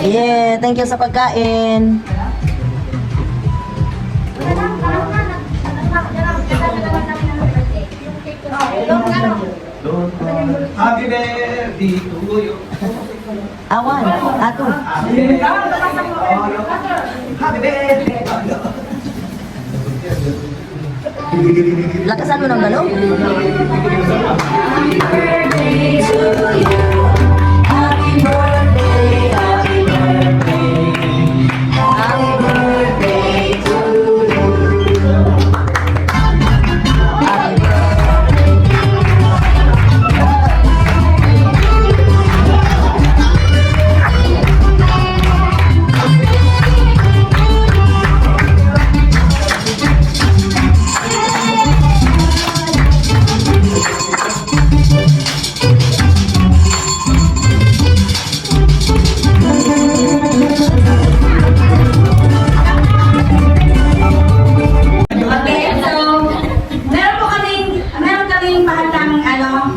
Yeah, thank you sa pagkain. Happy birthday to you. Awan, ato. Happy birthday. Lakasan mo ng galo. Happy birthday to you. Happy birthday, happy birthday. Happy birthday to you. Happy Okay, so meron kaming pahatang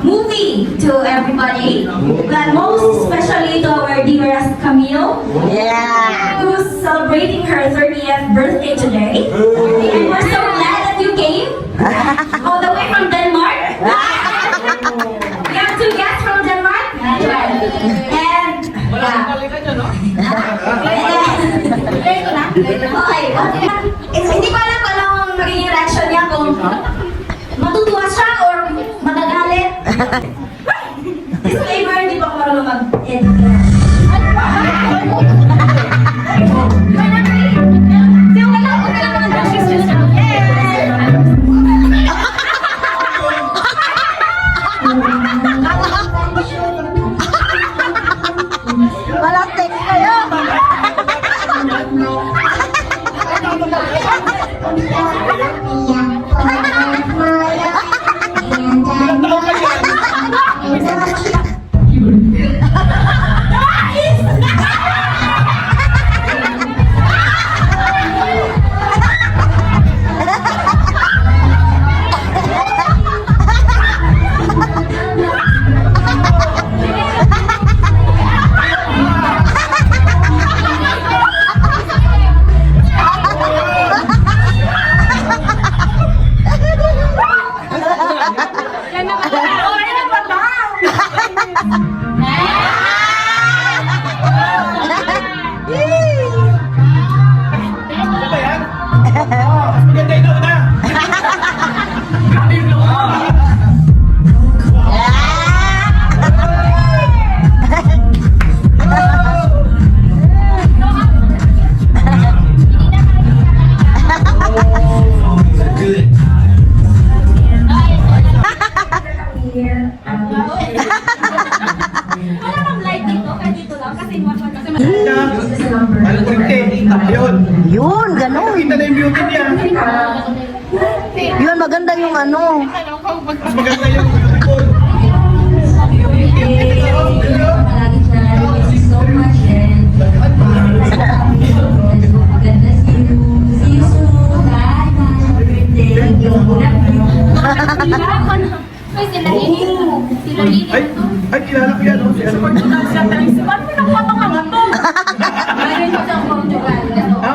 movie to everybody, but most especially to our dearest Camille, Yeah. who's celebrating her 30th birthday today. And we're so glad that you came all the way from Denmark. We have two guests from Denmark. And okay, hindi ko alam kung anong magiging reaction niya, kung matutuwa siya or magagalit. Disclaimer, hindi pa ako marunong mag-edit. Malapit kayo. Ano ba yan? Mas maganda ito na. Grabe yung loob. Wala bang light dito? Kahit dito lang? Kasi Alam ko yung yun. Yun, ganun. Kita na yung beauty niya. Yun, maganda yung ano. Mas maganda yung beautiful. Ay, kilala ko yan. Oh, si ano?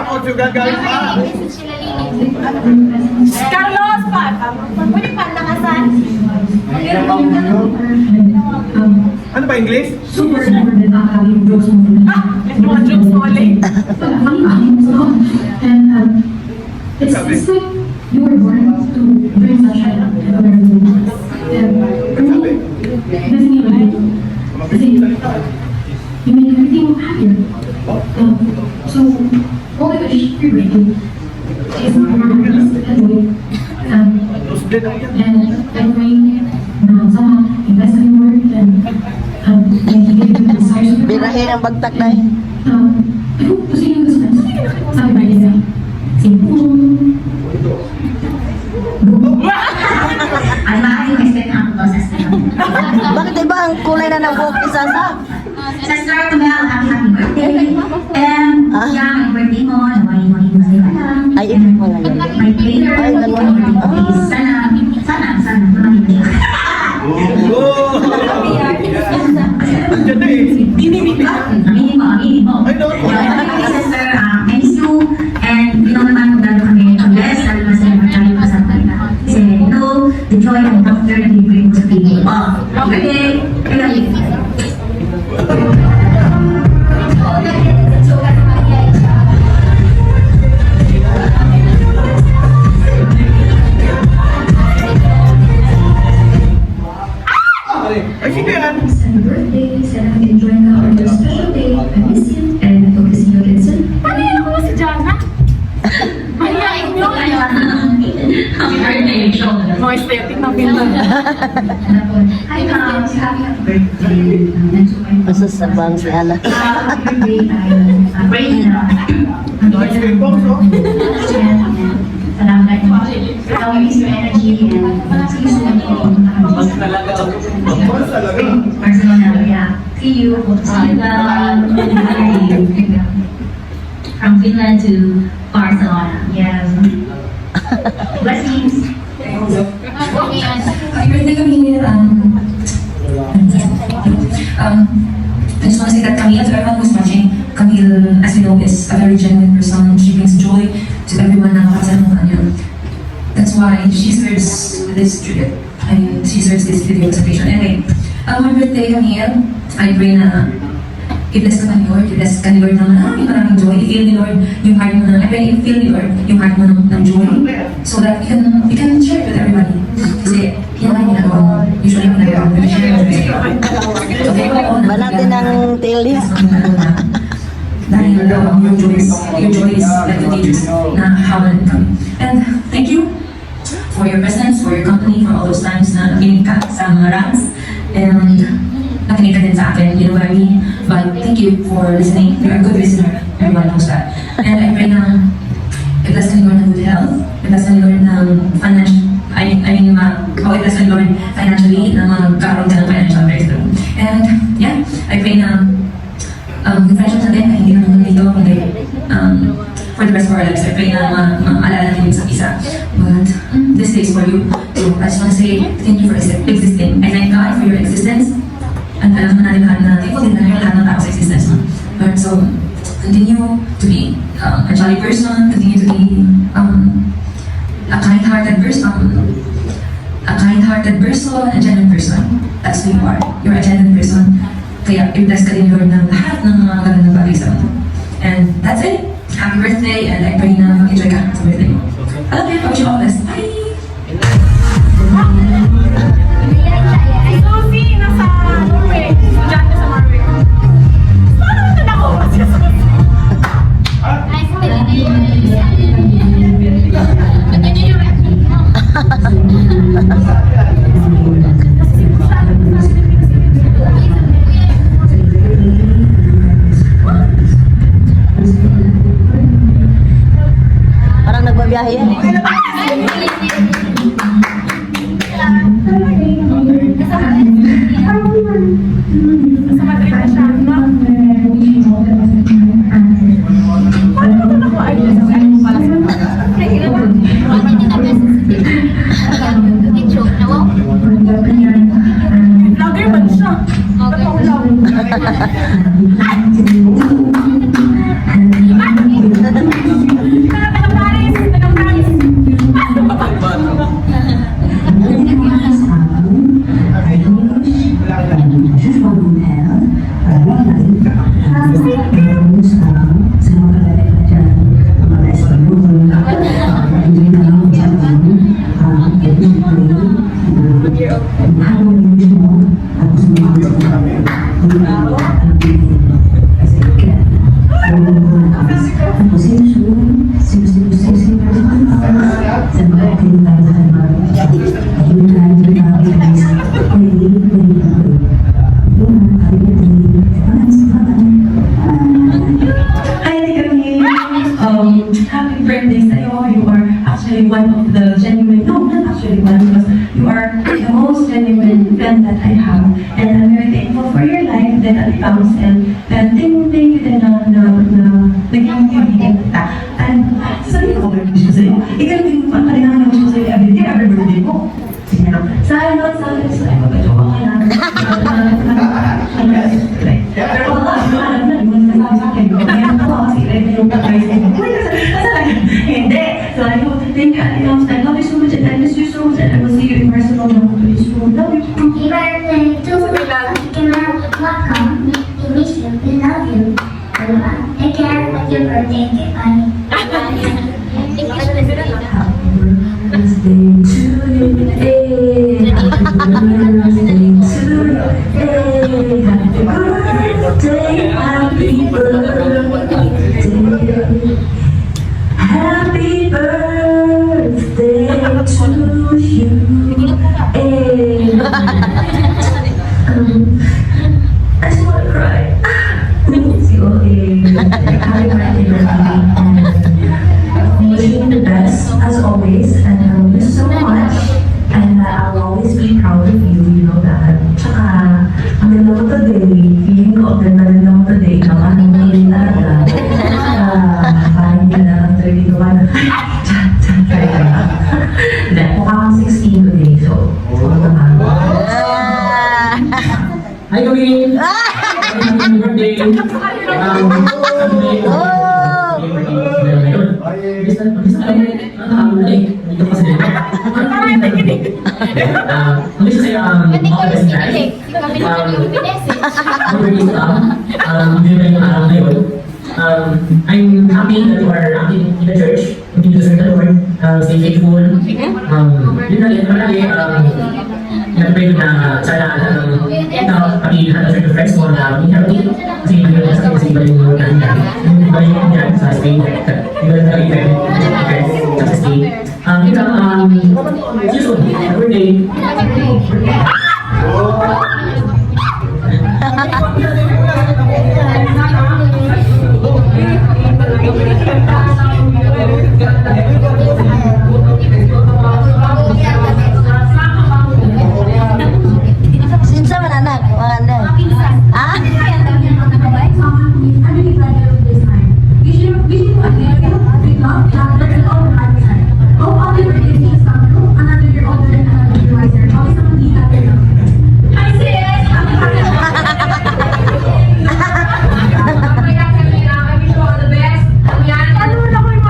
Portugal galing pa. Carlos pa! Pwede pa langasan? Ano ba, English? Mga jokes ulit. It's like you were born to bring sunshine to other people. Doesn't even kasi you make everything happier. So, all I wish for your birthday is anyway. Tapos din ako yan. And I'm praying na sana invest in your work and give you the desires of your heart. Birahin ang bagtak na yun. I hope to see you this time. Sabi ba niya? Ay, maaaring expect ang boses na yun. Bakit iba ang kulay na ng buhok ni Sasa? Sa start to Mel, happy birthday. And yeah, may birthday mo, nawain mo yung masaya lang. Ay, ito pala yun. My prayer, Ay, ganun. sana, tumahimik. Oh! Ang ganda eh. Aminin mo. Ay, no, aesthetic ng Finland. Hi, Mom. Happy birthday. Masasabang si Ala. Happy birthday. I'm praying na. Salamat po. Always your energy and see you soon. Barcelona, yeah. See you. From Finland to Barcelona. Yes. Blessings. Happy birthday, Camille. I just want to say that Camille, to everyone who's watching, Camille, as we know, is a very genuine person. She brings joy to everyone na makasalamuhan niya. That's why she serves this tribute. I mean, she serves this video presentation. Anyway, happy birthday, Camille. I pray na i-bless ka ni Lord. I-bless ka ni Lord ng maraming joy. I-feel ni Lord yung heart mo I pray i-feel ni Lord yung heart mo ng joy. So that you can share it with everybody. Kasi yan ang ginagawa mo. Usually yung ginagawa mo. Share it with everybody. Banatin ng Tilly. Dahil your joy is like contagious na hawalan kami. And thank you for your presence, for your company, for all those times na nakinig ka sa mga rants. And nakinig ka din sa akin, you know what I mean? But thank you for listening. You're a good listener. Everyone knows that. And I pray na i-bless ka ni Lord ng good health. I-bless ka ni Lord ng financial, i-bless ka ni Lord financially na magkaroon ka ng financial breakthrough. And yeah, I pray na yung friendship natin ay hindi naman dito, kundi for the rest of our lives. I pray na maalala natin yung isa. But this day is for you. So I just want to say thank you for existing. I thank God for your existence. And alam naman natin lahat na thankful din na yung lahat ng tao sa existence mo. But so, continue to be a jolly person, continue to be a kind-hearted person, a genuine person. That's who you are. You're a genuine person. Kaya i-bless ka din Lord ng lahat ng mga ganun na bagay sa mundo. And that's it. Happy birthday, and I pray na mag-enjoy ka sa birthday mo. I love you. I wish you all the best. Bye! Susie, nasa Norway. Diyan ka sa Norway. Paano mo ito ako? Kasi Susie. Parang nagbabiyahe yan. Nasa Madrid na siya. Paano mo ito ako? Ay, ano mo pala sa vlogger ba siya? Happy birthday sa'yo. You are actually one of the genuine, no, not actually one, because you are the most genuine friend that I have. And I'm very thankful for your life that at comes, and thank you din na naging kaibigan kita. And sabi ko, wish ko sa'yo, ikaw din pa, kailangan wish ko sa'yo every birthday mo. Sige na, sana, magka-joke ka lang. Pero wala, alam na, yung nasabi sa akin, ganyan ako, kasi yung guys, hindi. So I hope, thank you, I love you so much, and I miss you so much, and I will see you in Barcelona. Love you. Happy birthday to you. Welcome. We miss you. We love you. Take care. Happy birthday. Bye. Happy birthday to you. Happy birthday to you. Happy birthday. Happy birthday to you. birthday. I'm happy that you are active in the church. Continue to serve the Lord. Stay faithful. Yun na rin, palagi, nag-pray na sana kami na-serve the friends mo na maging healthy. Kasi hindi na sa iba yung nangyari. Iba yung nangyari sa Spain. Iba yung nangyari sa Spain. Yun lang, see you soon. Have a good day. Sinsa man anak, maganda. Ah? Hi, sis! I wish you all the best. Yan. Ano na ko yung I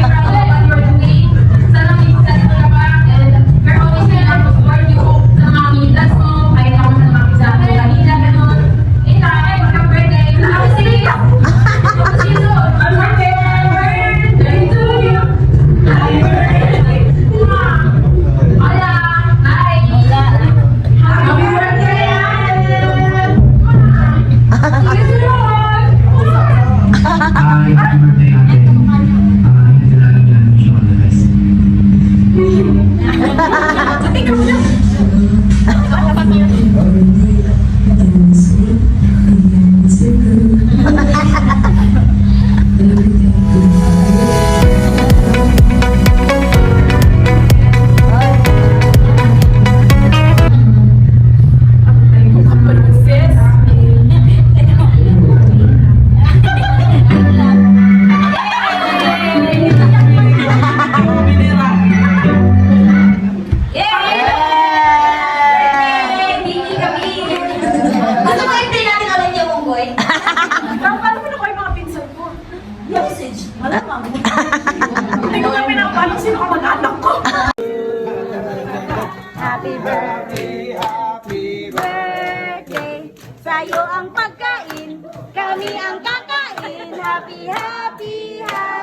proud of what you're doing. Sana may successful ka pa. And we're always gonna support you sa mga meetups mo. Kahit ako sa mga pizza mo. Kanina, ganun. Itay, happy birthday. See you soon. Happy birthday to you. Happy birthday. Hola. Hi. Happy birthday, Ate. See you soon. Hi, happy birthday, ate. Hindi talaga yan. Wish you all the best. Yay! Hindi kami. Ano ba yung natin alam niya mong boy? Paano mo na ko yung mga pinsan ko? Message. Malamang. Hindi ko nga pinapalo sino ka mag-anak ko. Happy birthday sa'yo ang pagkain, kami ang kakain. Happy, happy, happy.